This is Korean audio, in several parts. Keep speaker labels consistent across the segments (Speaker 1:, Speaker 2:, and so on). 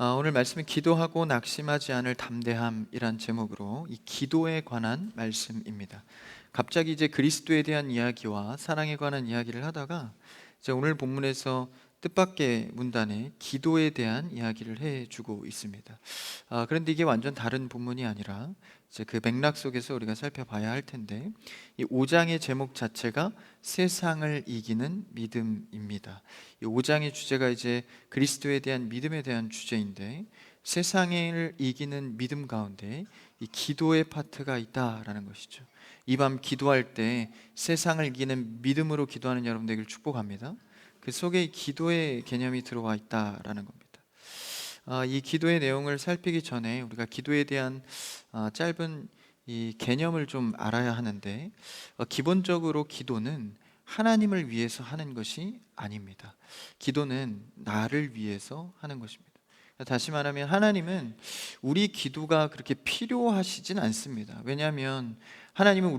Speaker 1: 오늘 말씀은 기도하고 낙심하지 않을 담대함이란 제목으로 이 기도에 관한 말씀입니다. 갑자기 이제 그리스도에 대한 이야기와 사랑에 관한 이야기를 하다가 이제 오늘 본문에서 뜻밖의 문단에 기도에 대한 이야기를 해주고 있습니다. 그런데 이게 완전 다른 본문이 아니라 이제 그 맥락 속에서 우리가 살펴봐야 할 텐데, 이 5장의 제목 자체가 세상을 이기는 믿음입니다. 이 5장의 주제가 이제 그리스도에 대한 믿음에 대한 주제인데, 세상을 이기는 믿음 가운데 이 기도의 파트가 있다라는 것이죠. 이 밤 기도할 때 세상을 이기는 믿음으로 기도하는 여러분 되기를 축복합니다. 그 속에 기도의 개념이 들어와 있다라는 겁니다. 이 기도의 내용을 살피기 전에 우리가 기도에 대한 짧은 이 개념을 좀 알아야 하는데, 기본적으로 기도는 하나님을 위해서 하는 것이 아닙니다. 기도는 나를 위해서 하는 것입니다. 다시 말하면 하나님은 우리 기도가 그렇게 필요하시진 않습니다. 왜냐하면 하나님은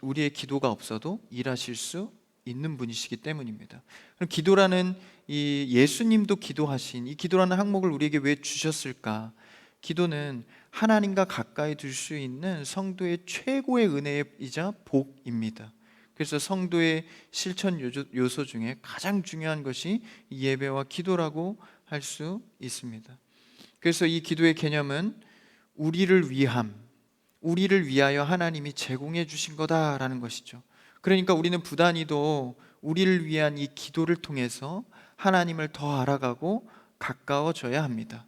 Speaker 1: 우리의 기도가 없어도 일하실 수 있는 분이시기 때문입니다. 그럼 기도라는 이 예수님도 기도하신 이 기도라는 항목을 우리에게 왜 주셨을까? 기도는 하나님과 가까이 둘 수 있는 성도의 최고의 은혜이자 복입니다. 그래서 성도의 실천 요소 중에 가장 중요한 것이 예배와 기도라고 할 수 있습니다. 그래서 이 기도의 개념은 우리를 위하여 하나님이 제공해 주신 거다라는 것이죠. 그러니까 우리는 부단히도 우리를 위한 이 기도를 통해서 하나님을 더 알아가고 가까워져야 합니다.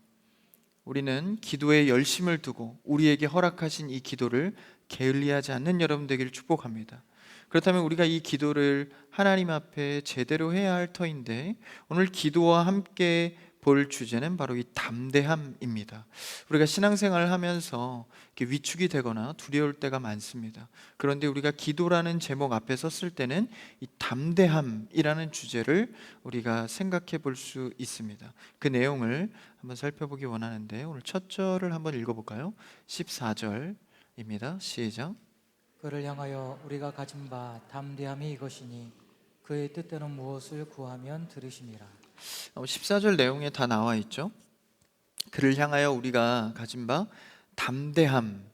Speaker 1: 우리는 기도에 열심을 두고 우리에게 허락하신 이 기도를 게을리하지 않는 여러분 되기를 축복합니다. 그렇다면 우리가 이 기도를 하나님 앞에 제대로 해야 할 터인데, 오늘 기도와 함께 볼 주제는 바로 이 담대함입니다. 우리가 신앙생활을 하면서 이렇게 위축이 되거나 두려울 때가 많습니다. 그런데 우리가 기도라는 제목 앞에 섰을 때는 이 담대함이라는 주제를 우리가 생각해 볼 수 있습니다. 그 내용을 한번 살펴보기 원하는데, 오늘 첫 절을 한번 읽어볼까요? 14절입니다. 시작.
Speaker 2: 그를 향하여 우리가 가진 바 담대함이 이것이니 그의 뜻대로 무엇을 구하면 들으심이라.
Speaker 1: 14절 내용에 다 나와 있죠. 그를 향하여 우리가 가진 바 담대함,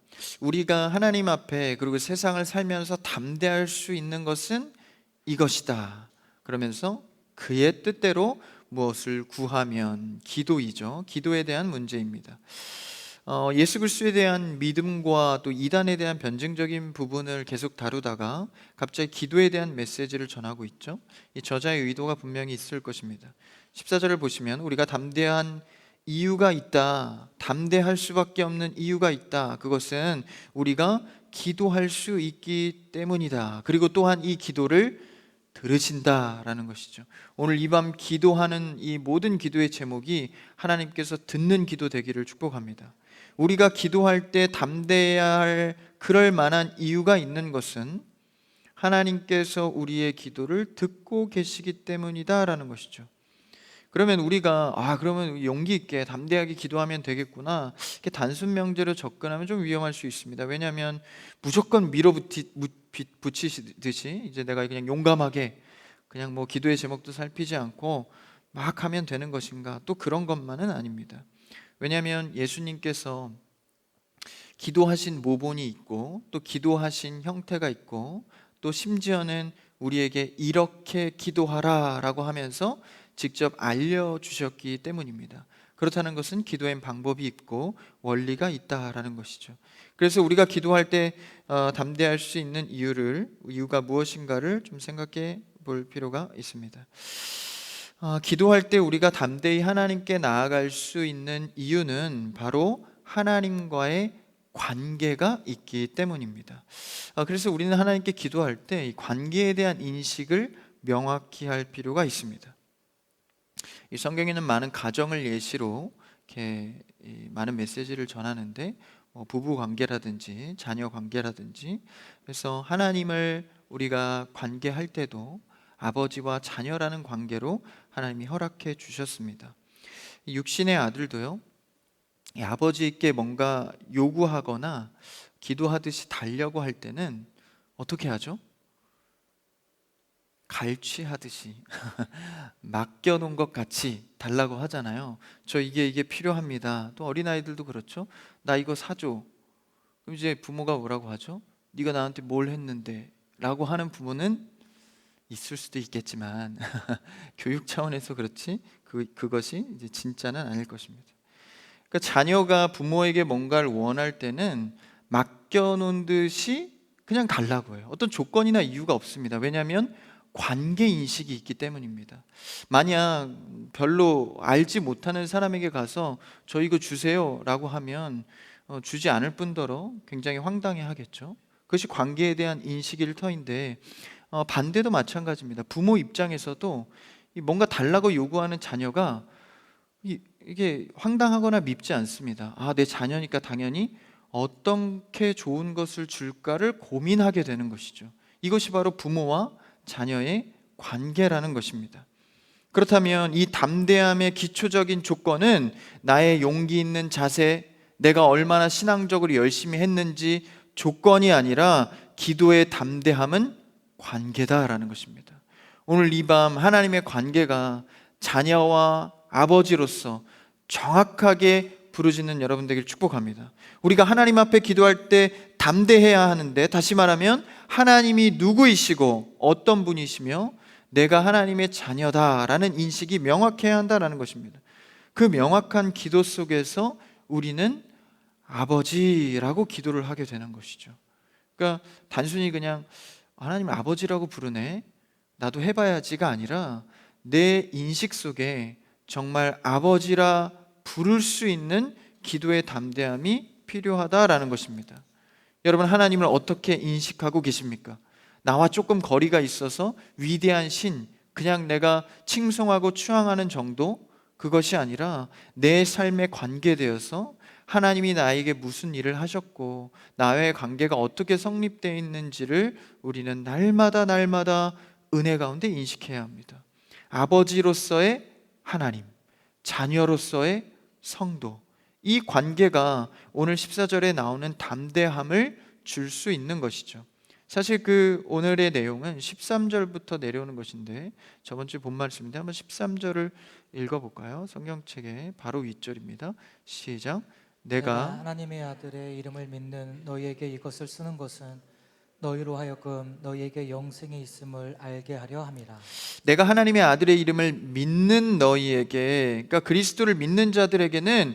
Speaker 1: 우리가 하나님 앞에 그리고 세상을 살면서 담대할 수 있는 것은 이것이다. 그러면서 그의 뜻대로 무엇을 구하면, 기도이죠. 기도에 대한 문제입니다. 예수 그리스도에 대한 믿음과 또 이단에 대한 변증적인 부분을 계속 다루다가 갑자기 기도에 대한 메시지를 전하고 있죠. 이 저자의 의도가 분명히 있을 것입니다. 14절을 보시면 우리가 담대한 이유가 있다, 담대할 수밖에 없는 이유가 있다. 그것은 우리가 기도할 수 있기 때문이다. 그리고 또한 이 기도를 들으신다라는 것이죠. 오늘 이 밤 기도하는 이 모든 기도의 제목이 하나님께서 듣는 기도 되기를 축복합니다. 우리가 기도할 때 담대해야 할 그럴 만한 이유가 있는 것은 하나님께서 우리의 기도를 듣고 계시기 때문이다라는 것이죠. 그러면 우리가 그러면 용기 있게 담대하게 기도하면 되겠구나, 이렇게 단순 명제로 접근하면 좀 위험할 수 있습니다. 왜냐하면 무조건 붙이시듯이 이제 내가 그냥 용감하게 그냥 뭐 기도의 제목도 살피지 않고 막 하면 되는 것인가? 또 그런 것만은 아닙니다. 왜냐하면 예수님께서 기도하신 모본이 있고 또 기도하신 형태가 있고 또 심지어는 우리에게 이렇게 기도하라 라고 하면서 직접 알려주셨기 때문입니다. 그렇다는 것은 기도엔 방법이 있고 원리가 있다라는 것이죠. 그래서 우리가 기도할 때 담대할 수 있는 이유가 무엇인가를 좀 생각해 볼 필요가 있습니다. 기도할 때 우리가 담대히 하나님께 나아갈 수 있는 이유는 바로 하나님과의 관계가 있기 때문입니다. 그래서 우리는 하나님께 기도할 때 이 관계에 대한 인식을 명확히 할 필요가 있습니다. 이 성경에는 많은 가정을 예시로 이렇게 많은 메시지를 전하는데, 부부 관계라든지 자녀 관계라든지, 그래서 하나님을 우리가 관계할 때도 아버지와 자녀라는 관계로 하나님이 허락해 주셨습니다. 육신의 아들도요, 이 아버지께 뭔가 요구하거나 기도하듯이 달려고 할 때는 어떻게 하죠? 갈취하듯이 맡겨놓은 것 같이 달라고 하잖아요. 저 이게 필요합니다. 또 어린아이들도 그렇죠. 나 이거 사줘. 그럼 이제 부모가 뭐라고 하죠? 네가 나한테 뭘 했는데? 라고 하는 부모는 있을 수도 있겠지만 교육 차원에서 그렇지 그것이 이제 진짜는 아닐 것입니다. 그러니까 자녀가 부모에게 뭔가를 원할 때는 맡겨놓은 듯이 그냥 달라고 해요. 어떤 조건이나 이유가 없습니다. 왜냐하면 관계 인식이 있기 때문입니다. 만약 별로 알지 못하는 사람에게 가서 저 이거 주세요 라고 하면 주지 않을 뿐더러 굉장히 황당해 하겠죠. 그것이 관계에 대한 인식일 터인데 반대도 마찬가지입니다. 부모 입장에서도 뭔가 달라고 요구하는 자녀가 이게 황당하거나 밉지 않습니다. 내 자녀니까 당연히 어떻게 좋은 것을 줄까를 고민하게 되는 것이죠. 이것이 바로 부모와 자녀의 관계라는 것입니다. 그렇다면 이 담대함의 기초적인 조건은 나의 용기 있는 자세, 내가 얼마나 신앙적으로 열심히 했는지 조건이 아니라 기도의 담대함은 관계다라는 것입니다. 오늘 이 밤 하나님의 관계가 자녀와 아버지로서 정확하게 부르짖는 여러분 되길 축복합니다. 우리가 하나님 앞에 기도할 때 담대해야 하는데, 다시 말하면 하나님이 누구이시고 어떤 분이시며 내가 하나님의 자녀다라는 인식이 명확해야 한다는 것입니다. 그 명확한 기도 속에서 우리는 아버지라고 기도를 하게 되는 것이죠. 그러니까 단순히 그냥 하나님 아버지라고 부르네, 나도 해봐야지가 아니라 내 인식 속에 정말 아버지라 부를 수 있는 기도의 담대함이 필요하다라는 것입니다. 여러분, 하나님을 어떻게 인식하고 계십니까? 나와 조금 거리가 있어서 위대한 신, 그냥 내가 칭송하고 추앙하는 정도? 그것이 아니라 내 삶에 관계되어서 하나님이 나에게 무슨 일을 하셨고 나의 관계가 어떻게 성립되어 있는지를 우리는 날마다 은혜 가운데 인식해야 합니다. 아버지로서의 하나님, 자녀로서의 성도, 이 관계가 오늘 14절에 나오는 담대함을 줄 수 있는 것이죠. 사실 그 오늘의 내용은 13절부터 내려오는 것인데, 저번 주 본 말씀인데 한번 13절을 읽어볼까요? 성경책의 바로 윗절입니다. 시작.
Speaker 2: 내가 하나님의 아들의 이름을 믿는 너희에게 이것을 쓰는 것은 너희로 하여금 너희에게 영생이 있음을 알게 하려 함이라.
Speaker 1: 내가 하나님의 아들의 이름을 믿는 너희에게, 그러니까 그리스도를 믿는 자들에게는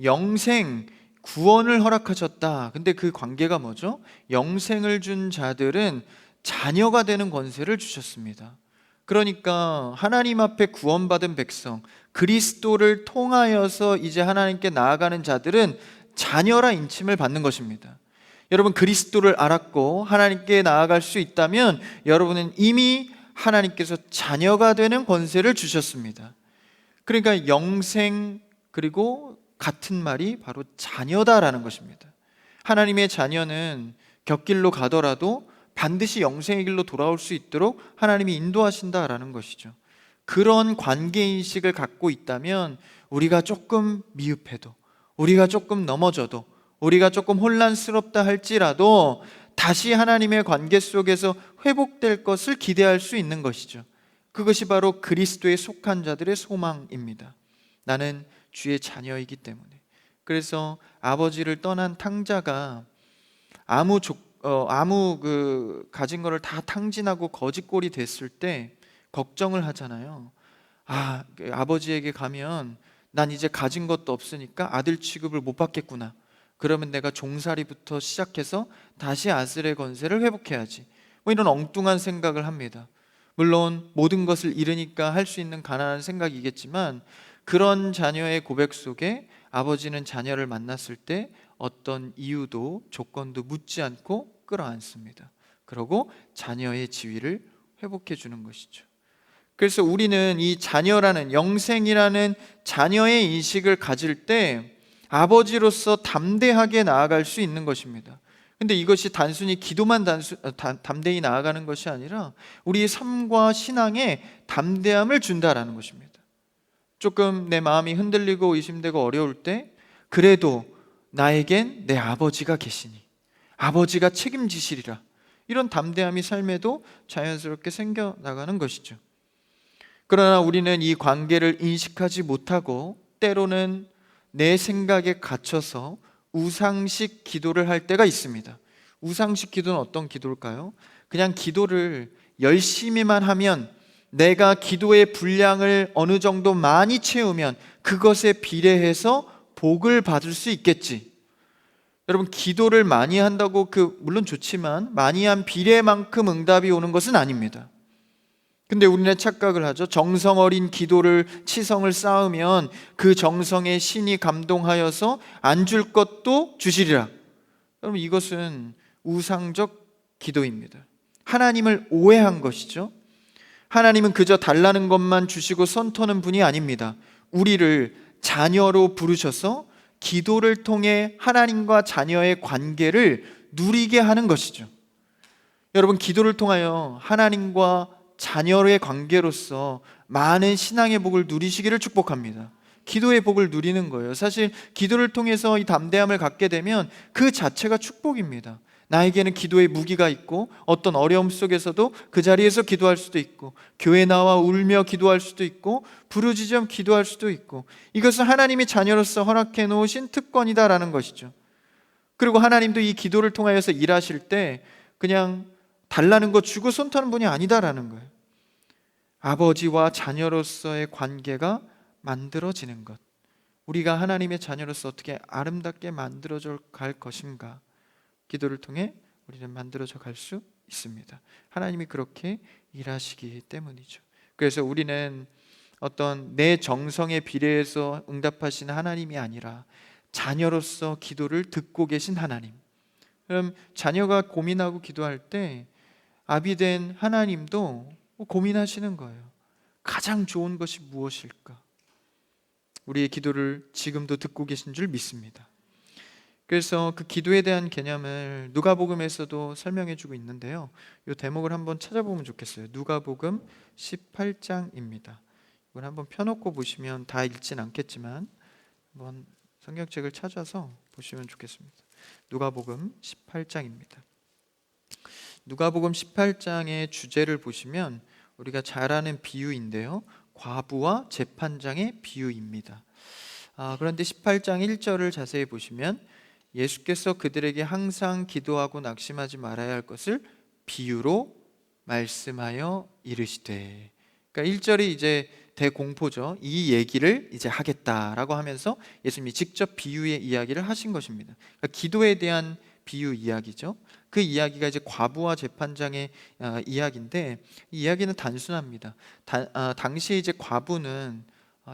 Speaker 1: 영생, 구원을 허락하셨다. 근데 그 관계가 뭐죠? 영생을 준 자들은 자녀가 되는 권세를 주셨습니다. 그러니까 하나님 앞에 구원받은 백성, 그리스도를 통하여서 이제 하나님께 나아가는 자들은 자녀라 인침을 받는 것입니다. 여러분, 그리스도를 알았고 하나님께 나아갈 수 있다면 여러분은 이미 하나님께서 자녀가 되는 권세를 주셨습니다. 그러니까 영생, 그리고 같은 말이 바로 자녀다라는 것입니다. 하나님의 자녀는 곁길로 가더라도 반드시 영생의 길로 돌아올 수 있도록 하나님이 인도하신다라는 것이죠. 그런 관계인식을 갖고 있다면 우리가 조금 미흡해도, 우리가 조금 넘어져도, 우리가 조금 혼란스럽다 할지라도 다시 하나님의 관계 속에서 회복될 것을 기대할 수 있는 것이죠. 그것이 바로 그리스도에 속한 자들의 소망입니다. 나는 주의 자녀이기 때문에. 그래서 아버지를 떠난 탕자가 아무 가진 거를 다 탕진하고 거지꼴이 됐을 때 걱정을 하잖아요. 아버지에게 가면 난 이제 가진 것도 없으니까 아들 취급을 못 받겠구나. 그러면 내가 종살이부터 시작해서 다시 아들의 권세를 회복해야지. 이런 엉뚱한 생각을 합니다. 물론 모든 것을 잃으니까 할 수 있는 가난한 생각이겠지만, 그런 자녀의 고백 속에 아버지는 자녀를 만났을 때 어떤 이유도 조건도 묻지 않고 끌어안습니다. 그러고 자녀의 지위를 회복해 주는 것이죠. 그래서 우리는 이 자녀라는, 영생이라는 자녀의 인식을 가질 때 아버지로서 담대하게 나아갈 수 있는 것입니다. 근데 이것이 단순히 기도만 담대히 나아가는 것이 아니라 우리의 삶과 신앙에 담대함을 준다라는 것입니다. 조금 내 마음이 흔들리고 의심되고 어려울 때 그래도 나에겐 내 아버지가 계시니, 아버지가 책임지시리라, 이런 담대함이 삶에도 자연스럽게 생겨나가는 것이죠. 그러나 우리는 이 관계를 인식하지 못하고 때로는 내 생각에 갇혀서 우상식 기도를 할 때가 있습니다. 우상식 기도는 어떤 기도일까요? 그냥 기도를 열심히만 하면, 내가 기도의 분량을 어느 정도 많이 채우면 그것에 비례해서 복을 받을 수 있겠지. 여러분, 기도를 많이 한다고 물론 좋지만 많이 한 비례만큼 응답이 오는 것은 아닙니다. 근데 우리는 착각을 하죠. 정성 어린 기도를, 치성을 쌓으면 그 정성에 신이 감동하여서 안 줄 것도 주시리라. 여러분, 이것은 우상적 기도입니다. 하나님을 오해한 것이죠. 하나님은 그저 달라는 것만 주시고 손 터는 분이 아닙니다. 우리를 자녀로 부르셔서 기도를 통해 하나님과 자녀의 관계를 누리게 하는 것이죠. 여러분, 기도를 통하여 하나님과 자녀의 관계로서 많은 신앙의 복을 누리시기를 축복합니다. 기도의 복을 누리는 거예요. 사실 기도를 통해서 이 담대함을 갖게 되면 그 자체가 축복입니다. 나에게는 기도의 무기가 있고, 어떤 어려움 속에서도 그 자리에서 기도할 수도 있고, 교회 나와 울며 기도할 수도 있고, 부르짖으며 기도할 수도 있고, 이것은 하나님이 자녀로서 허락해 놓으신 특권이다라는 것이죠. 그리고 하나님도 이 기도를 통하여서 일하실 때 그냥 달라는 거 주고 손 터는 분이 아니다라는 거예요. 아버지와 자녀로서의 관계가 만들어지는 것, 우리가 하나님의 자녀로서 어떻게 아름답게 만들어져 갈 것인가, 기도를 통해 우리는 만들어져 갈 수 있습니다. 하나님이 그렇게 일하시기 때문이죠. 그래서 우리는 어떤 내 정성에 비례해서 응답하시는 하나님이 아니라 자녀로서 기도를 듣고 계신 하나님. 그럼 자녀가 고민하고 기도할 때 아비된 하나님도 고민하시는 거예요. 가장 좋은 것이 무엇일까? 우리의 기도를 지금도 듣고 계신 줄 믿습니다. 그래서 그 기도에 대한 개념을 누가복음에서도 설명해 주고 있는데요, 이 대목을 한번 찾아보면 좋겠어요. 누가복음 18장입니다. 이걸 한번 펴놓고 보시면 다 읽진 않겠지만 한번 성경책을 찾아서 보시면 좋겠습니다. 누가복음 18장입니다. 누가복음 18장의 주제를 보시면 우리가 잘 아는 비유인데요, 과부와 재판장의 비유입니다. 그런데 18장 1절을 자세히 보시면 예수께서 그들에게 항상 기도하고 낙심하지 말아야 할 것을 비유로 말씀하여 이르시되, 그러니까 1절이 이제 대공포죠. 이 얘기를 이제 하겠다라고 하면서 예수님이 직접 비유의 이야기를 하신 것입니다. 그러니까 기도에 대한 비유 이야기죠. 그 이야기가 이제 과부와 재판장의 이야기인데, 이 이야기는 단순합니다. 당시에 이제 과부는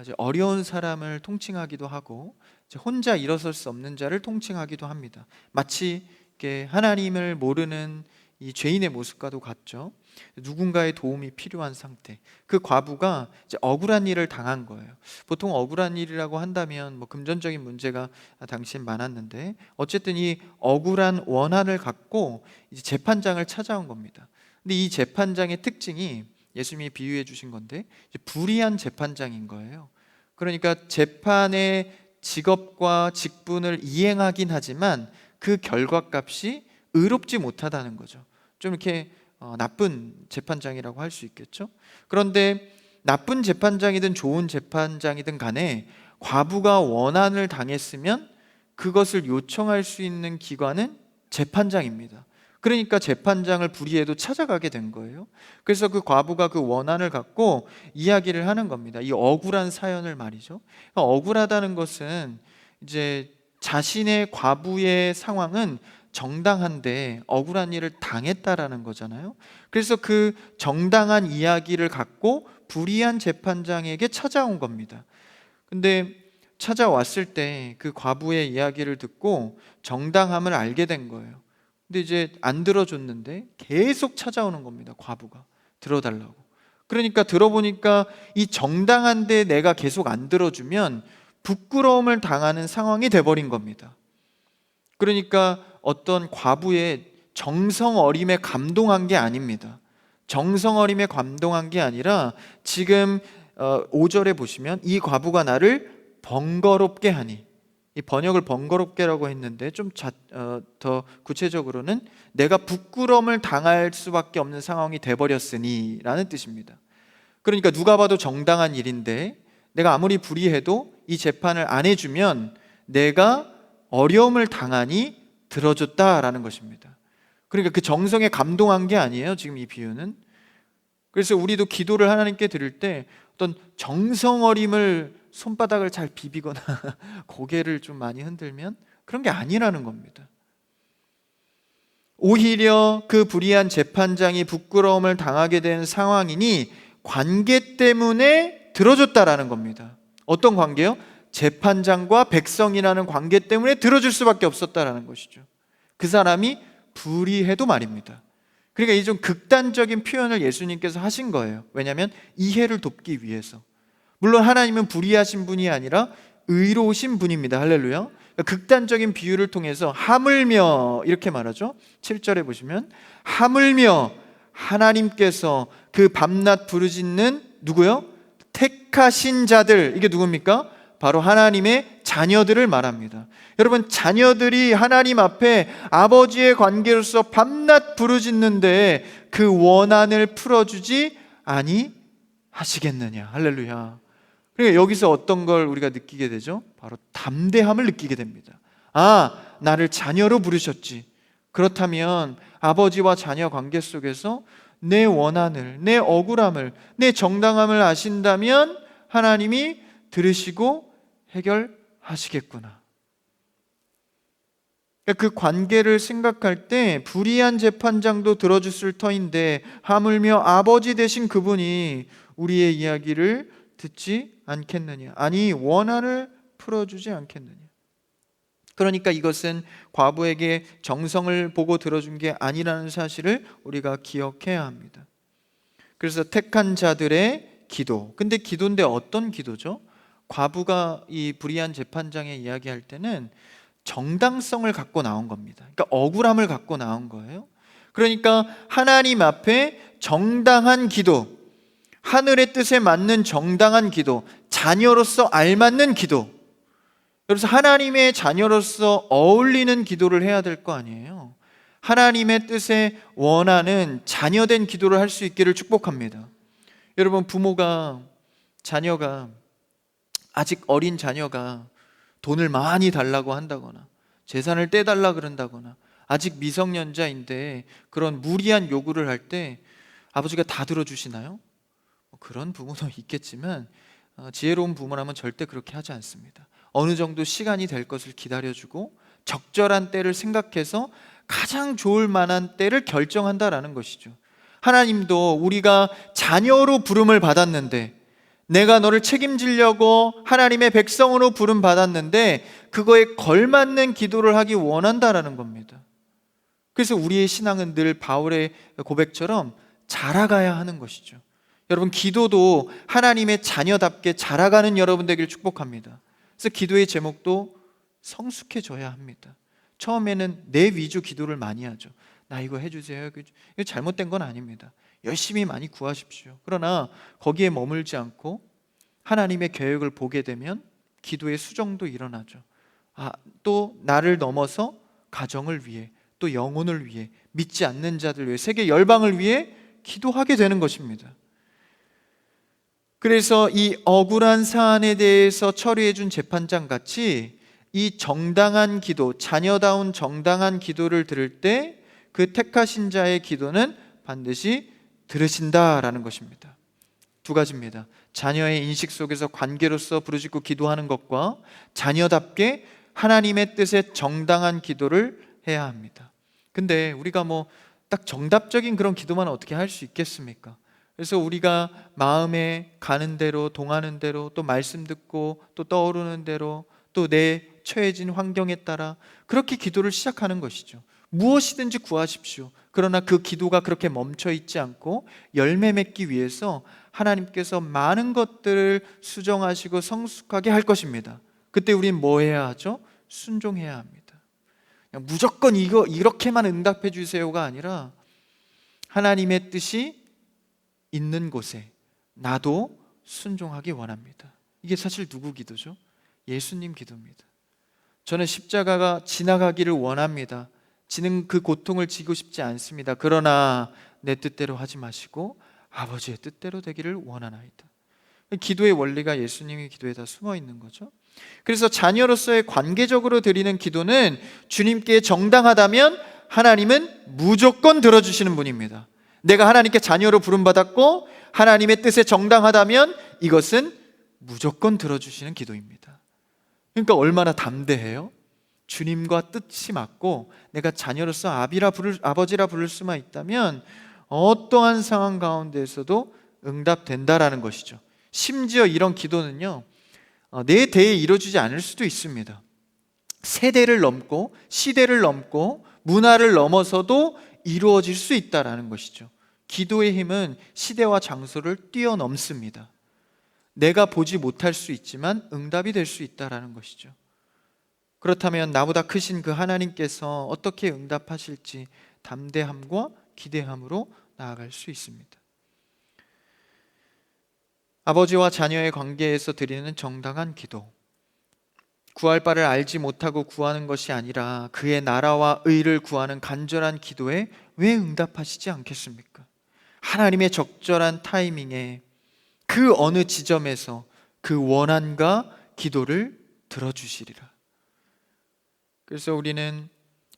Speaker 1: 이제 어려운 사람을 통칭하기도 하고, 이제 혼자 일어설 수 없는 자를 통칭하기도 합니다. 마치 이렇게 하나님을 모르는 이 죄인의 모습과도 같죠. 누군가의 도움이 필요한 상태. 그 과부가 이제 억울한 일을 당한 거예요. 보통 억울한 일이라고 한다면 금전적인 문제가 당시엔 많았는데, 어쨌든 이 억울한 원한을 갖고 이제 재판장을 찾아온 겁니다. 근데 이 재판장의 특징이 예수님이 비유해 주신 건데, 이제 불의한 재판장인 거예요. 그러니까 재판의 직업과 직분을 이행하긴 하지만 그 결과값이 의롭지 못하다는 거죠. 좀 이렇게 나쁜 재판장이라고 할 수 있겠죠. 그런데 나쁜 재판장이든 좋은 재판장이든 간에 과부가 원한을 당했으면 그것을 요청할 수 있는 기관은 재판장입니다. 그러니까 재판장을 불의해도 찾아가게 된 거예요. 그래서 그 과부가 그 원한을 갖고 이야기를 하는 겁니다. 이 억울한 사연을 말이죠. 억울하다는 것은 이제 자신의 과부의 상황은 정당한데 억울한 일을 당했다라는 거잖아요. 그래서 그 정당한 이야기를 갖고 불의한 재판장에게 찾아온 겁니다. 근데 찾아왔을 때 그 과부의 이야기를 듣고 정당함을 알게 된 거예요. 근데 이제 안 들어줬는데 계속 찾아오는 겁니다. 과부가 들어달라고. 그러니까 들어보니까 이 정당한데 내가 계속 안 들어주면 부끄러움을 당하는 상황이 돼버린 겁니다. 그러니까 어떤 과부의 정성 어림에 감동한 게 아닙니다. 정성 어림에 감동한 게 아니라 지금 5절에 보시면 이 과부가 나를 번거롭게 하니, 이 번역을 번거롭게라고 했는데 더 구체적으로는 내가 부끄러움을 당할 수밖에 없는 상황이 돼버렸으니 라는 뜻입니다. 그러니까 누가 봐도 정당한 일인데 내가 아무리 불의해도 이 재판을 안 해주면 내가 어려움을 당하니 들어줬다라는 것입니다. 그러니까 그 정성에 감동한 게 아니에요, 지금 이 비유는. 그래서 우리도 기도를 하나님께 드릴 때 어떤 정성어림을 손바닥을 잘 비비거나 고개를 좀 많이 흔들면 그런 게 아니라는 겁니다. 오히려 그 불의한 재판장이 부끄러움을 당하게 된 상황이니 관계 때문에 들어줬다라는 겁니다. 어떤 관계요? 재판장과 백성이라는 관계 때문에 들어줄 수밖에 없었다라는 것이죠. 그 사람이 불의해도 말입니다. 그러니까 이 좀 극단적인 표현을 예수님께서 하신 거예요. 왜냐하면 이해를 돕기 위해서. 물론 하나님은 불의하신 분이 아니라 의로우신 분입니다. 할렐루야. 그러니까 극단적인 비유를 통해서 하물며 이렇게 말하죠. 7절에 보시면 하물며 하나님께서 그 밤낮 부르짖는 누구요? 택하신 자들, 이게 누굽니까? 바로 하나님의 자녀들을 말합니다. 여러분, 자녀들이 하나님 앞에 아버지의 관계로서 밤낮 부르짖는데 그 원한을 풀어주지 아니하시겠느냐. 할렐루야. 그러니까 여기서 어떤 걸 우리가 느끼게 되죠? 바로 담대함을 느끼게 됩니다. 아, 나를 자녀로 부르셨지. 그렇다면 아버지와 자녀 관계 속에서 내 원한을, 내 억울함을, 내 정당함을 아신다면 하나님이 들으시고 해결하시겠구나. 그 관계를 생각할 때 불의한 재판장도 들어줬을 터인데 하물며 아버지 되신 그분이 우리의 이야기를 듣지 않겠느냐. 아니, 원한을 풀어주지 않겠느냐. 그러니까 이것은 과부에게 정성을 보고 들어준 게 아니라는 사실을 우리가 기억해야 합니다. 그래서 택한 자들의 기도. 근데 기도인데 어떤 기도죠? 과부가 이 불의한 재판장에 이야기할 때는 정당성을 갖고 나온 겁니다. 그러니까 억울함을 갖고 나온 거예요. 그러니까 하나님 앞에 정당한 기도, 하늘의 뜻에 맞는 정당한 기도, 자녀로서 알맞는 기도. 그래서 하나님의 자녀로서 어울리는 기도를 해야 될 거 아니에요. 하나님의 뜻에 원하는 자녀된 기도를 할 수 있기를 축복합니다. 여러분, 부모가 자녀가 아직 어린 자녀가 돈을 많이 달라고 한다거나 재산을 떼달라 그런다거나 아직 미성년자인데 그런 무리한 요구를 할 때 아버지가 다 들어주시나요? 그런 부모도 있겠지만 지혜로운 부모라면 절대 그렇게 하지 않습니다. 어느 정도 시간이 될 것을 기다려주고 적절한 때를 생각해서 가장 좋을 만한 때를 결정한다라는 것이죠. 하나님도 우리가 자녀로 부름을 받았는데, 내가 너를 책임지려고 하나님의 백성으로 부름 받았는데 그거에 걸맞는 기도를 하기 원한다라는 겁니다. 그래서 우리의 신앙은 늘 바울의 고백처럼 자라가야 하는 것이죠. 여러분, 기도도 하나님의 자녀답게 자라가는 여러분 되기를 축복합니다. 그래서 기도의 제목도 성숙해져야 합니다. 처음에는 내 위주 기도를 많이 하죠. 나 이거 해주세요. 이거 잘못된 건 아닙니다. 열심히 많이 구하십시오. 그러나 거기에 머물지 않고 하나님의 계획을 보게 되면 기도의 수정도 일어나죠. 또 나를 넘어서 가정을 위해, 또 영혼을 위해, 믿지 않는 자들 위해, 세계 열방을 위해 기도하게 되는 것입니다. 그래서 이 억울한 사안에 대해서 처리해 준 재판장 같이 이 정당한 기도, 자녀다운 정당한 기도를 들을 때 그 택하신 자의 기도는 반드시 들으신다라는 것입니다. 두 가지입니다. 자녀의 인식 속에서 관계로서 부르짖고 기도하는 것과 자녀답게 하나님의 뜻에 정당한 기도를 해야 합니다. 근데 우리가 딱 정답적인 그런 기도만 어떻게 할 수 있겠습니까? 그래서 우리가 마음에 가는 대로, 동하는 대로, 또 말씀 듣고 또 떠오르는 대로, 또 내 처해진 환경에 따라 그렇게 기도를 시작하는 것이죠. 무엇이든지 구하십시오. 그러나 그 기도가 그렇게 멈춰 있지 않고 열매 맺기 위해서 하나님께서 많은 것들을 수정하시고 성숙하게 할 것입니다. 그때 우리는 뭐 해야 하죠? 순종해야 합니다. 그냥 무조건 이렇게만 응답해 주세요가 아니라 하나님의 뜻이 있는 곳에 나도 순종하기 원합니다. 이게 사실 누구 기도죠? 예수님 기도입니다. 저는 십자가가 지나가기를 원합니다. 지는 그 고통을 지고 싶지 않습니다. 그러나 내 뜻대로 하지 마시고 아버지의 뜻대로 되기를 원하나이다. 기도의 원리가 예수님의 기도에 다 숨어 있는 거죠. 그래서 자녀로서의 관계적으로 드리는 기도는 주님께 정당하다면 하나님은 무조건 들어주시는 분입니다. 내가 하나님께 자녀로 부름받았고 하나님의 뜻에 정당하다면 이것은 무조건 들어주시는 기도입니다. 그러니까 얼마나 담대해요? 주님과 뜻이 맞고 내가 자녀로서 아버지라 부를 수만 있다면 어떠한 상황 가운데에서도 응답된다라는 것이죠. 심지어 이런 기도는요, 내 대에 이루어지지 않을 수도 있습니다. 세대를 넘고 시대를 넘고 문화를 넘어서도 이루어질 수 있다라는 것이죠. 기도의 힘은 시대와 장소를 뛰어넘습니다. 내가 보지 못할 수 있지만 응답이 될 수 있다라는 것이죠. 그렇다면 나보다 크신 그 하나님께서 어떻게 응답하실지 담대함과 기대함으로 나아갈 수 있습니다. 아버지와 자녀의 관계에서 드리는 정당한 기도, 구할 바를 알지 못하고 구하는 것이 아니라 그의 나라와 의를 구하는 간절한 기도에 왜 응답하시지 않겠습니까? 하나님의 적절한 타이밍에 그 어느 지점에서 그 원한과 기도를 들어주시리라. 그래서 우리는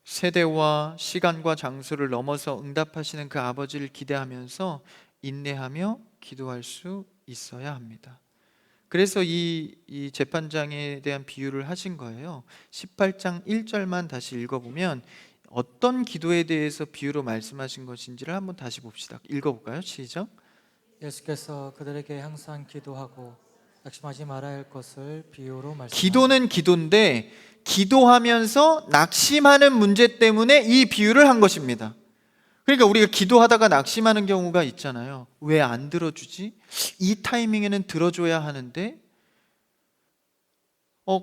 Speaker 1: 세대와 시간과 장소를 넘어서 응답하시는 그 아버지를 기대하면서 인내하며 기도할 수 있어야 합니다. 그래서 이 재판장에 대한 비유를 하신 거예요. 18장 1절만 다시 읽어보면 어떤 기도에 대해서 비유로 말씀하신 것인지를 한번 다시 봅시다. 읽어볼까요? 시작.
Speaker 2: 예수께서 그들에게 항상 기도하고 낙심하지 말아야 할 것을 비유로 말씀하셨습니다.
Speaker 1: 기도는 기도인데 기도하면서 낙심하는 문제 때문에 이 비유를 한 것입니다. 그러니까 우리가 기도하다가 낙심하는 경우가 있잖아요. 왜 안 들어주지? 이 타이밍에는 들어줘야 하는데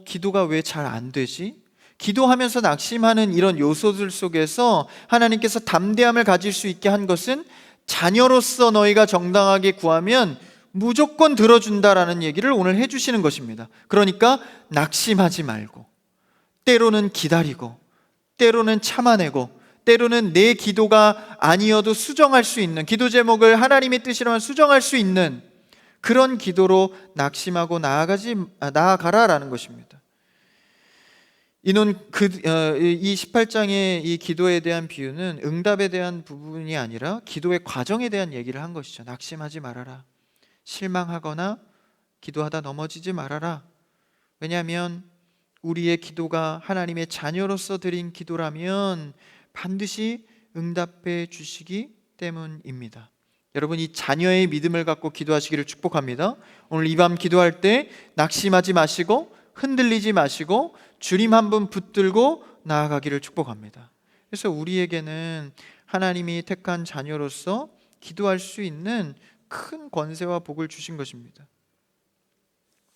Speaker 1: 기도가 왜 잘 안 되지? 기도하면서 낙심하는 이런 요소들 속에서 하나님께서 담대함을 가질 수 있게 한 것은 자녀로서 너희가 정당하게 구하면 무조건 들어준다라는 얘기를 오늘 해주시는 것입니다. 그러니까 낙심하지 말고, 때로는 기다리고, 때로는 참아내고, 때로는 내 기도가 아니어도 수정할 수 있는, 기도 제목을 하나님의 뜻이라면 수정할 수 있는 그런 기도로 낙심하고 나아가라라는 것입니다. 이는 이 18장의 이 기도에 대한 비유는 응답에 대한 부분이 아니라 기도의 과정에 대한 얘기를 한 것이죠. 낙심하지 말아라. 실망하거나 기도하다 넘어지지 말아라. 왜냐하면 우리의 기도가 하나님의 자녀로서 드린 기도라면 반드시 응답해 주시기 때문입니다. 여러분, 이 자녀의 믿음을 갖고 기도하시기를 축복합니다. 오늘 이 밤 기도할 때 낙심하지 마시고 흔들리지 마시고 주님 한 분 붙들고 나아가기를 축복합니다. 그래서 우리에게는 하나님이 택한 자녀로서 기도할 수 있는 큰 권세와 복을 주신 것입니다.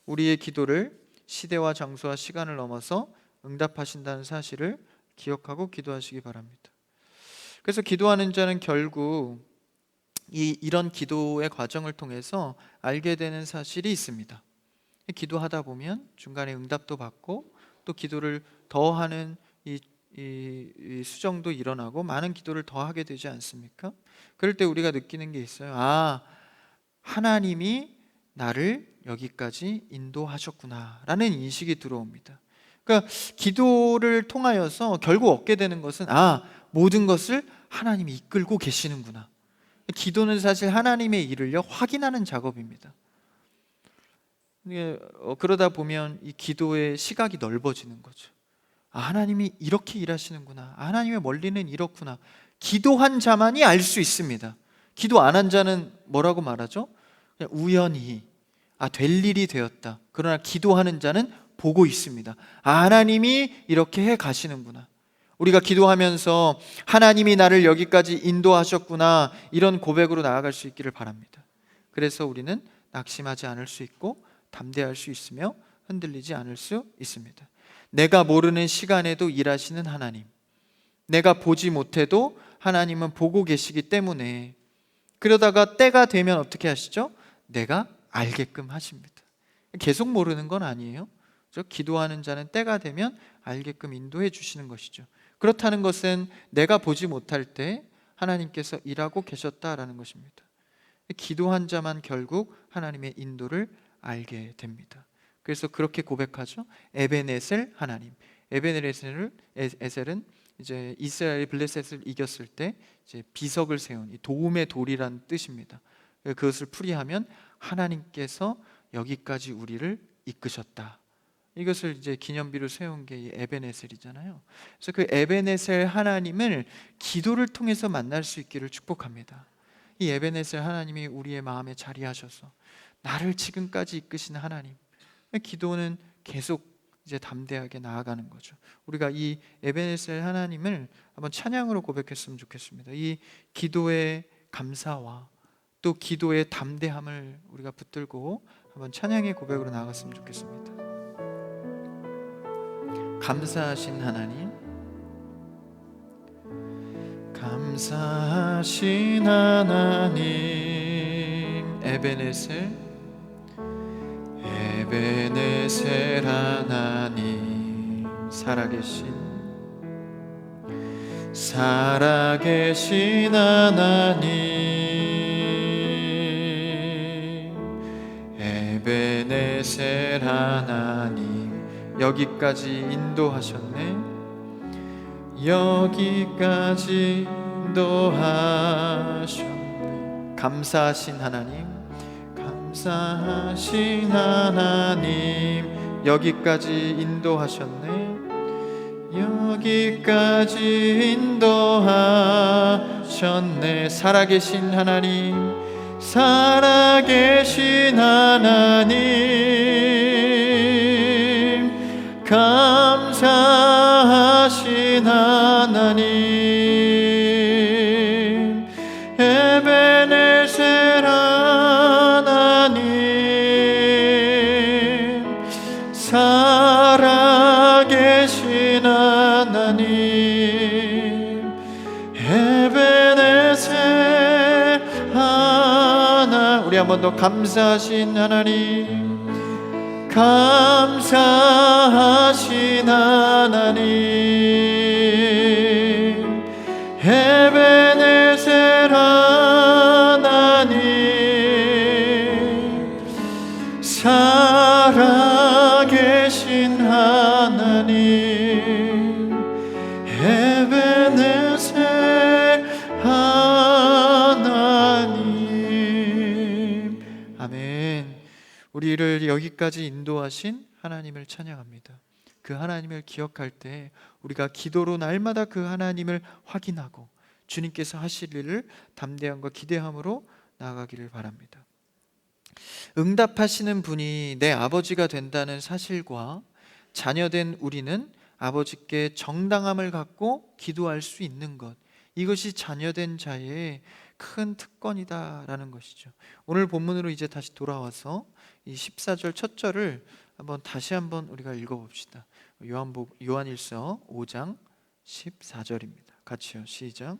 Speaker 1: 우리의 기도를 시대와 장소와 시간을 넘어서 응답하신다는 사실을 기억하고 기도하시기 바랍니다. 그래서 기도하는 자는 결국 이런 기도의 과정을 통해서 알게 되는 사실이 있습니다. 기도하다 보면 중간에 응답도 받고 또 기도를 더하는 이 수정도 일어나고 많은 기도를 더하게 되지 않습니까? 그럴 때 우리가 느끼는 게 있어요. 하나님이 나를 여기까지 인도하셨구나 라는 인식이 들어옵니다. 그러니까 기도를 통하여서 결국 얻게 되는 것은 모든 것을 하나님이 이끌고 계시는구나. 기도는 사실 하나님의 일을요 확인하는 작업입니다. 그러다 보면 이 기도의 시각이 넓어지는 거죠. 하나님이 이렇게 일하시는구나. 하나님의 원리는 이렇구나. 기도한 자만이 알 수 있습니다. 기도 안 한 자는 뭐라고 말하죠? 그냥 우연히 될 일이 되었다. 그러나 기도하는 자는 보고 있습니다. 하나님이 이렇게 해 가시는구나. 우리가 기도하면서 하나님이 나를 여기까지 인도하셨구나, 이런 고백으로 나아갈 수 있기를 바랍니다. 그래서 우리는 낙심하지 않을 수 있고 담대할 수 있으며 흔들리지 않을 수 있습니다. 내가 모르는 시간에도 일하시는 하나님, 내가 보지 못해도 하나님은 보고 계시기 때문에 그러다가 때가 되면 어떻게 하시죠? 내가 알게끔 하십니다. 계속 모르는 건 아니에요. 기도하는 자는 때가 되면 알게끔 인도해 주시는 것이죠. 그렇다는 것은 내가 보지 못할 때 하나님께서 일하고 계셨다라는 것입니다. 기도한 자만 결국 하나님의 인도를 알게 됩니다. 그래서 그렇게 고백하죠. 에벤에셀 하나님. 에벤에셀은 이제 이스라엘이 블레셋을 이겼을 때 이제 비석을 세운 이 도움의 돌이란 뜻입니다. 그것을 풀이하면 하나님께서 여기까지 우리를 이끄셨다. 이것을 이제 기념비로 세운 게 이 에벤에셀이잖아요. 그래서 그 에벤에셀 하나님을 기도를 통해서 만날 수 있기를 축복합니다. 이 에벤에셀 하나님이 우리의 마음에 자리하셔서 나를 지금까지 이끄신 하나님. 기도는 계속 이제 담대하게 나아가는 거죠. 우리가 이 에벤에셀 하나님을 한번 찬양으로 고백했으면 좋겠습니다. 이 기도의 감사와 또 기도의 담대함을 우리가 붙들고 한번 찬양의 고백으로 나아갔으면 좋겠습니다. 감사하신 하나님, 감사하신 하나님, 에벤에셀 하나님, 살아계신 하나님, 에벤에셀 하나님, 여기까지 인도하셨네. 여기까지 인도하셨네. 감사하신 하나님, 감사하신 하나님, 여기까지 인도하셨네. 여기까지 인도하셨네. 살아계신 하나님, 살아계신 하나님, 감사하신 하나님, 에벤에셀 하나님, 살아계신 하나님, 에벤에셀 하나. 우리 한 번 더 감사하신 하나님, 감사하신 하나님, 에벤에셀 하나님, 살아계신 하나님, 에벤에셀 하나님. 아멘. 우리를 여기까지 인도하신 하나님을 찬양합니다. 그 하나님을 기억할 때 우리가 기도로 날마다 그 하나님을 확인하고 주님께서 하실 일을 담대함과 기대함으로 나아가기를 바랍니다. 응답하시는 분이 내 아버지가 된다는 사실과 자녀된 우리는 아버지께 정당함을 갖고 기도할 수 있는 것, 이것이 자녀된 자의 큰 특권이다라는 것이죠. 오늘 본문으로 이제 다시 돌아와서 이 14절 첫 절을 다시 한번 우리가 읽어봅시다. 요한일서 5장 14절입니다. 같이요, 시작.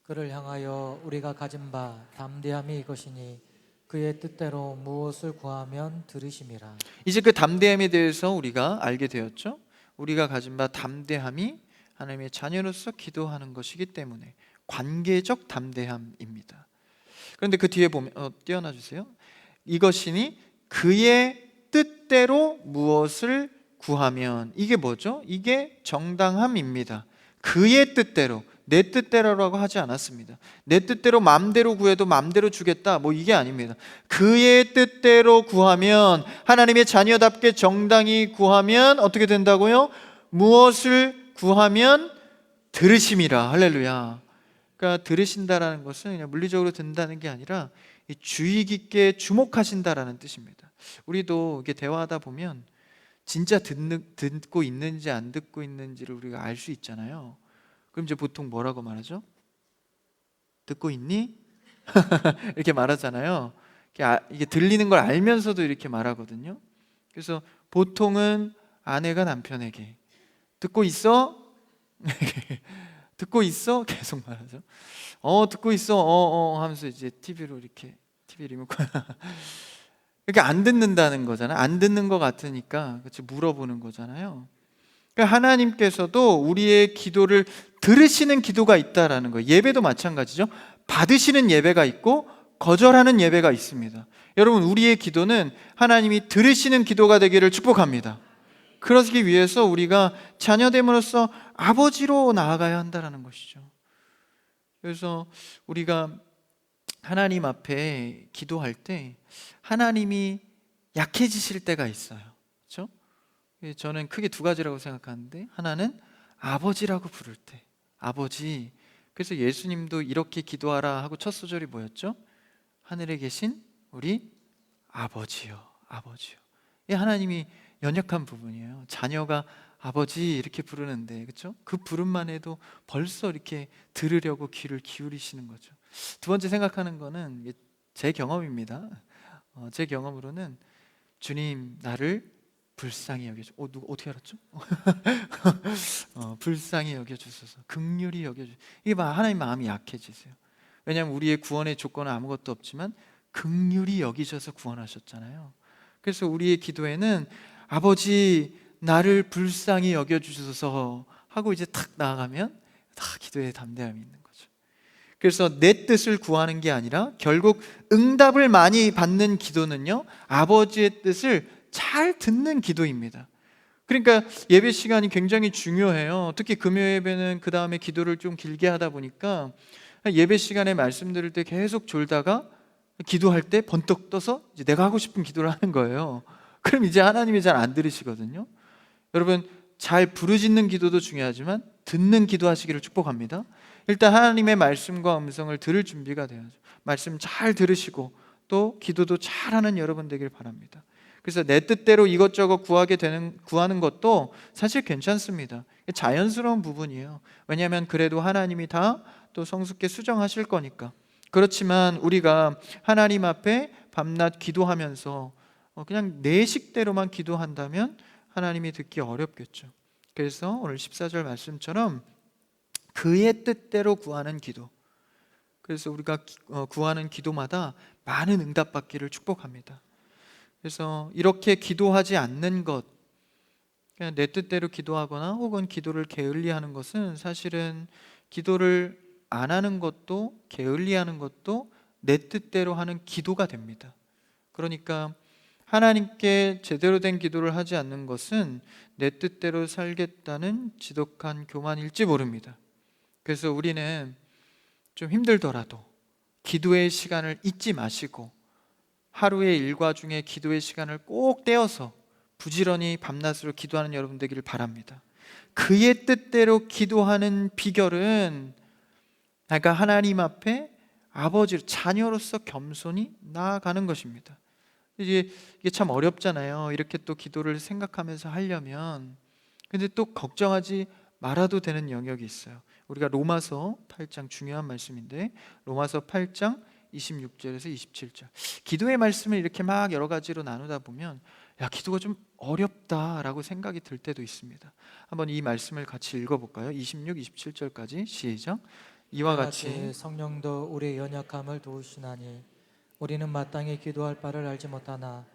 Speaker 2: 그를 향하여 우리가 가진 바 담대함이 이것이니 그의 뜻대로 무엇을 구하면 들으심이라.
Speaker 1: 이제 그 담대함에 대해서 우리가 알게 되었죠. 우리가 가진 바 담대함이 하나님의 자녀로서 기도하는 것이기 때문에 관계적 담대함입니다. 그런데 그 뒤에 보면 띄어놔 주세요. 이것이니 그의 뜻대로 무엇을 구하면, 이게 뭐죠? 이게 정당함입니다. 그의 뜻대로, 내 뜻대로라고 하지 않았습니다. 내 뜻대로 마음대로 구해도 마음대로 주겠다, 이게 아닙니다. 그의 뜻대로 구하면, 하나님의 자녀답게 정당히 구하면 어떻게 된다고요? 무엇을 구하면 들으심이라. 할렐루야. 그러니까 들으신다라는 것은 그냥 물리적으로 듣는다는 게 아니라 주의 깊게 주목하신다라는 뜻입니다. 우리도 이렇게 대화하다 보면 진짜 듣고 있는지 안 듣고 있는지를 우리가 알 수 있잖아요. 그럼 이제 보통 뭐라고 말하죠? 듣고 있니? 이렇게 말하잖아요. 이게 들리는 걸 알면서도 이렇게 말하거든요. 그래서 보통은 아내가 남편에게 듣고 있어? 듣고 있어? 계속 말하죠. 듣고 있어. 하면서 이제 TV로 이렇게 TV 리모컨 이렇게 안 듣는다는 거잖아요. 안 듣는 것 같으니까 그치, 물어보는 거잖아요. 그러니까 하나님께서도 우리의 기도를 들으시는 기도가 있다라는 거예요. 예배도 마찬가지죠. 받으시는 예배가 있고 거절하는 예배가 있습니다. 여러분, 우리의 기도는 하나님이 들으시는 기도가 되기를 축복합니다. 그러기 위해서 우리가 자녀됨으로써 아버지로 나아가야 한다는 것이죠. 그래서 우리가 하나님 앞에 기도할 때 하나님이 약해지실 때가 있어요. 그렇죠? 저는 크게 두 가지라고 생각하는데, 하나는 아버지라고 부를 때, 아버지. 그래서 예수님도 이렇게 기도하라 하고 첫 소절이 뭐였죠? 하늘에 계신 우리 아버지요, 아버지요. 이 하나님이 연약한 부분이에요. 자녀가 아버지 이렇게 부르는데, 그렇죠? 그 부름만 해도 벌써 이렇게 들으려고 귀를 기울이시는 거죠. 두 번째 생각하는 거는 제 경험입니다. 제 경험으로는 주님 나를 불쌍히 여겨주. 누가 어떻게 알았죠? 불쌍히 여겨주소서, 긍휼히 여겨주. 이게 하나님 마음이 약해지세요. 왜냐하면 우리의 구원의 조건은 아무것도 없지만 긍휼히 여기셔서 구원하셨잖아요. 그래서 우리의 기도에는 아버지 나를 불쌍히 여겨주소서 하고 이제 탁 나아가면 다 기도에 담대함이 있는 거죠. 그래서 내 뜻을 구하는 게 아니라 결국 응답을 많이 받는 기도는요, 아버지의 뜻을 잘 듣는 기도입니다. 그러니까 예배 시간이 굉장히 중요해요. 특히 금요 예배는 그 다음에 기도를 좀 길게 하다 보니까 예배 시간에 말씀 들을 때 계속 졸다가 기도할 때 번떡 떠서 이제 내가 하고 싶은 기도를 하는 거예요. 그럼 이제 하나님이 잘 안 들으시거든요. 여러분, 잘 부르짖는 기도도 중요하지만 듣는 기도 하시기를 축복합니다. 일단 하나님의 말씀과 음성을 들을 준비가 돼야죠. 말씀 잘 들으시고 또 기도도 잘하는 여러분 되길 바랍니다. 그래서 내 뜻대로 이것저것 구하는 것도 사실 괜찮습니다. 자연스러운 부분이에요. 왜냐하면 그래도 하나님이 다 또 성숙히 수정하실 거니까. 그렇지만 우리가 하나님 앞에 밤낮 기도하면서 그냥 내 식대로만 기도한다면 하나님이 듣기 어렵겠죠. 그래서 오늘 14절 말씀처럼 그의 뜻대로 구하는 기도. 그래서 우리가 구하는 기도마다 많은 응답받기를 축복합니다. 그래서 이렇게 기도하지 않는 것, 그냥 내 뜻대로 기도하거나 혹은 기도를 게을리하는 것은 사실은 기도를 안 하는 것도 게을리하는 것도 내 뜻대로 하는 기도가 됩니다. 그러니까 하나님께 제대로 된 기도를 하지 않는 것은 내 뜻대로 살겠다는 지독한 교만일지 모릅니다. 그래서 우리는 좀 힘들더라도 기도의 시간을 잊지 마시고 하루의 일과 중에 기도의 시간을 꼭 떼어서 부지런히 밤낮으로 기도하는 여러분 되기를 바랍니다. 그의 뜻대로 기도하는 비결은, 그러니까 하나님 앞에 아버지로 자녀로서 겸손히 나아가는 것입니다. 이게 참 어렵잖아요. 이렇게 또 기도를 생각하면서 하려면. 근데 또 걱정하지 말아도 되는 영역이 있어요. 우리가 로마서 8장 중요한 말씀인데, 로마서 8장 26절에서 27절. 기도의 말씀을 이렇게 막 여러 가지로 나누다 보면 기도가 좀 어렵다라고 생각이 들 때도 있습니다. 한번 이 말씀을 같이 읽어볼까요? 26, 27절까지 시작. 이와 같이
Speaker 2: 성령도 우리의 연약함을 도우시나니 우리는 마땅히 기도할 바를 알지 못하나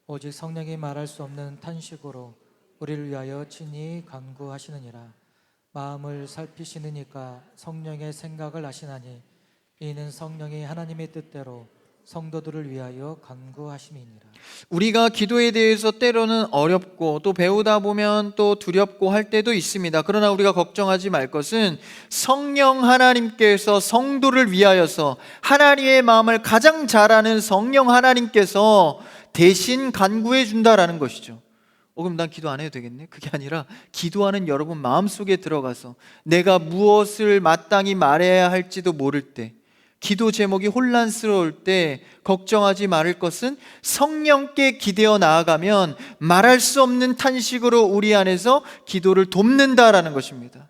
Speaker 2: 오직 성령이 말할 수 없는 탄식으로 우리를 위하여 친히 간구하시느니라. 마음을 살피시는 이가 성령의 생각을 아시나니 이는 성령이 하나님의 뜻대로 성도들을 위하여 간구하심이니라.
Speaker 1: 우리가 기도에 대해서 때로는 어렵고 또 배우다 보면 또 두렵고 할 때도 있습니다. 그러나 우리가 걱정하지 말 것은 성령 하나님께서 성도를 위하여서 하나님의 마음을 가장 잘 아는 성령 하나님께서 대신 간구해 준다라는 것이죠. 그럼 난 기도 안 해도 되겠네? 그게 아니라 기도하는 여러분 마음속에 들어가서 내가 무엇을 마땅히 말해야 할지도 모를 때, 기도 제목이 혼란스러울 때 걱정하지 말을 것은 성령께 기대어 나아가면 말할 수 없는 탄식으로 우리 안에서 기도를 돕는다라는 것입니다.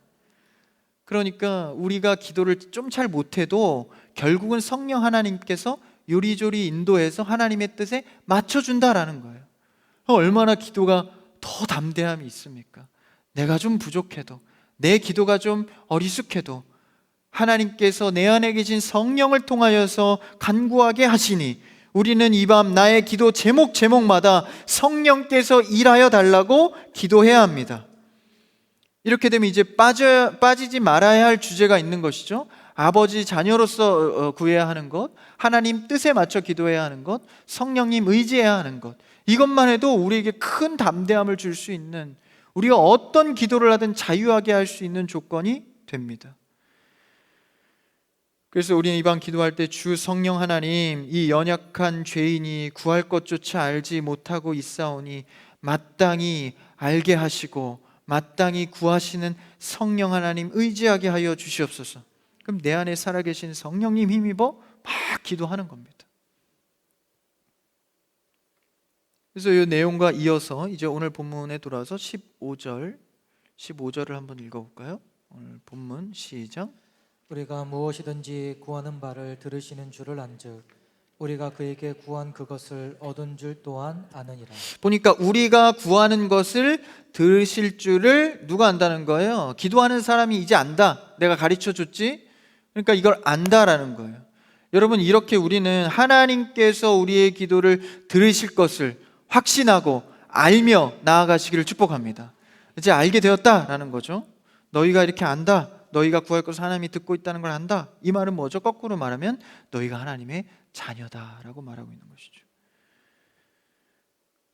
Speaker 1: 그러니까 우리가 기도를 좀 잘 못해도 결국은 성령 하나님께서 요리조리 인도해서 하나님의 뜻에 맞춰준다라는 거예요. 얼마나 기도가 더 담대함이 있습니까? 내가 좀 부족해도, 내 기도가 좀 어리숙해도 하나님께서 내 안에 계신 성령을 통하여서 간구하게 하시니 우리는 이 밤 나의 기도 제목마다 성령께서 일하여 달라고 기도해야 합니다. 이렇게 되면 이제 빠지지 말아야 할 주제가 있는 것이죠. 아버지 자녀로서 구해야 하는 것, 하나님 뜻에 맞춰 기도해야 하는 것, 성령님 의지해야 하는 것, 이것만 해도 우리에게 큰 담대함을 줄 수 있는, 우리가 어떤 기도를 하든 자유하게 할 수 있는 조건이 됩니다. 그래서 우리는 이방 기도할 때 주 성령 하나님, 이 연약한 죄인이 구할 것조차 알지 못하고 있사오니 마땅히 알게 하시고 마땅히 구하시는 성령 하나님 의지하게 하여 주시옵소서. 그럼 내 안에 살아계신 성령님 힘입어 막 기도하는 겁니다. 그래서 이 내용과 이어서 이제 오늘 본문에 돌아와서 15절을 한번 읽어볼까요? 오늘 본문 시작.
Speaker 2: 우리가 무엇이든지 구하는 바를 들으시는 줄을 안즉 우리가 그에게 구한 그것을 얻은 줄 또한 아느니라.
Speaker 1: 보니까 우리가 구하는 것을 들으실 줄을 누가 안다는 거예요? 기도하는 사람이 이제 안다. 내가 가르쳐 줬지? 그러니까 이걸 안다라는 거예요. 여러분, 이렇게 우리는 하나님께서 우리의 기도를 들으실 것을 확신하고 알며 나아가시기를 축복합니다. 이제 알게 되었다라는 거죠. 너희가 이렇게 안다. 너희가 구할 것을 하나님이 듣고 있다는 걸 안다. 이 말은 뭐죠? 거꾸로 말하면 너희가 하나님의 자녀다라고 말하고 있는 것이죠.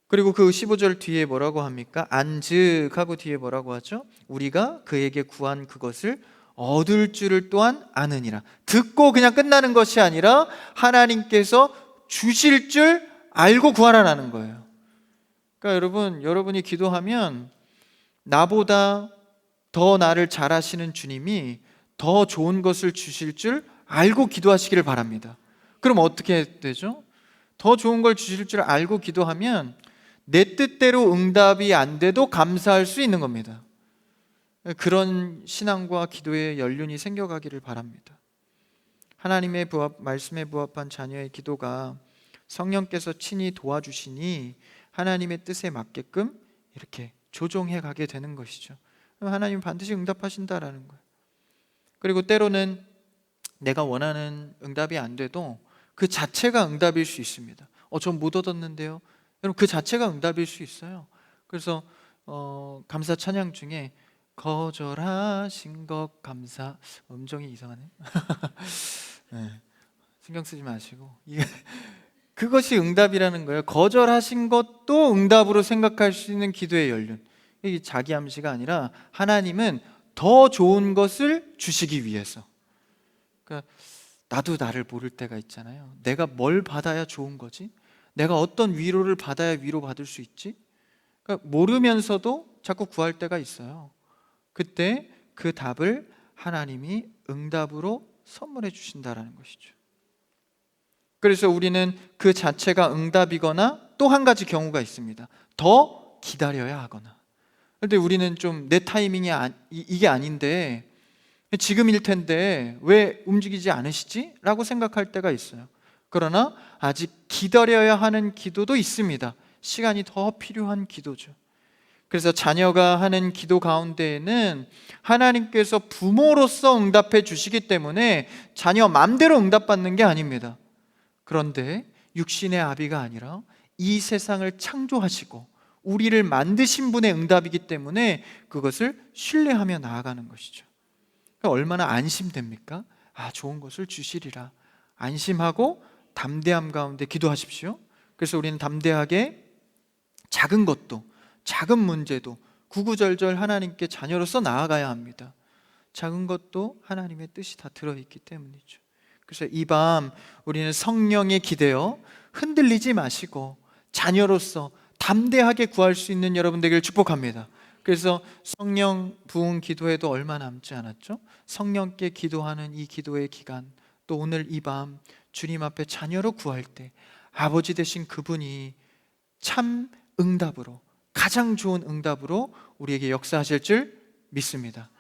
Speaker 1: 그리고 그 15절 뒤에 뭐라고 합니까? 안즉하고 뒤에 뭐라고 하죠? 우리가 그에게 구한 그것을 얻을 줄을 또한 아느니라. 듣고 그냥 끝나는 것이 아니라 하나님께서 주실 줄 알고 구하라는 거예요. 그러니까 여러분이 기도하면 나보다 더 나를 잘 아시는 주님이 더 좋은 것을 주실 줄 알고 기도하시기를 바랍니다. 그럼 어떻게 되죠? 더 좋은 걸 주실 줄 알고 기도하면 내 뜻대로 응답이 안 돼도 감사할 수 있는 겁니다. 그런 신앙과 기도의 연륜이 생겨가기를 바랍니다. 하나님의 말씀에 부합한 자녀의 기도가 성령께서 친히 도와주시니 하나님의 뜻에 맞게끔 이렇게 조종해 가게 되는 것이죠. 하나님 반드시 응답하신다라는 거예요. 그리고 때로는 내가 원하는 응답이 안 돼도 그 자체가 응답일 수 있습니다. 전 못 얻었는데요. 여러분, 그 자체가 응답일 수 있어요. 그래서 감사 찬양 중에 거절하신 것 감사, 음정이 이상하네. 네, 신경 쓰지 마시고 그것이 응답이라는 거예요. 거절하신 것도 응답으로 생각할 수 있는 기도의 연륜. 이게 자기 암시가 아니라 하나님은 더 좋은 것을 주시기 위해서. 그러니까 나도 나를 모를 때가 있잖아요. 내가 뭘 받아야 좋은 거지? 내가 어떤 위로를 받아야 위로받을 수 있지? 그러니까 모르면서도 자꾸 구할 때가 있어요. 그때 그 답을 하나님이 응답으로 선물해 주신다라는 것이죠. 그래서 우리는 그 자체가 응답이거나 또 한 가지 경우가 있습니다. 더 기다려야 하거나. 그런데 우리는 좀 내 타이밍이 이게 아닌데 지금일 텐데 왜 움직이지 않으시지? 라고 생각할 때가 있어요. 그러나 아직 기다려야 하는 기도도 있습니다. 시간이 더 필요한 기도죠. 그래서 자녀가 하는 기도 가운데에는 하나님께서 부모로서 응답해 주시기 때문에 자녀 맘대로 응답받는 게 아닙니다. 그런데 육신의 아비가 아니라 이 세상을 창조하시고 우리를 만드신 분의 응답이기 때문에 그것을 신뢰하며 나아가는 것이죠. 얼마나 안심됩니까? 좋은 것을 주시리라. 안심하고 담대함 가운데 기도하십시오. 그래서 우리는 담대하게 작은 것도, 작은 문제도 구구절절 하나님께 자녀로서 나아가야 합니다. 작은 것도 하나님의 뜻이 다 들어있기 때문이죠. 그래서 이 밤 우리는 성령에 기대어 흔들리지 마시고 자녀로서 담대하게 구할 수 있는 여러분 되기를 축복합니다. 그래서 성령 부흥 기도에도 얼마 남지 않았죠? 성령께 기도하는 이 기도의 기간, 또 오늘 이 밤 주님 앞에 자녀로 구할 때 아버지 되신 그분이 참 응답으로, 가장 좋은 응답으로 우리에게 역사하실 줄 믿습니다.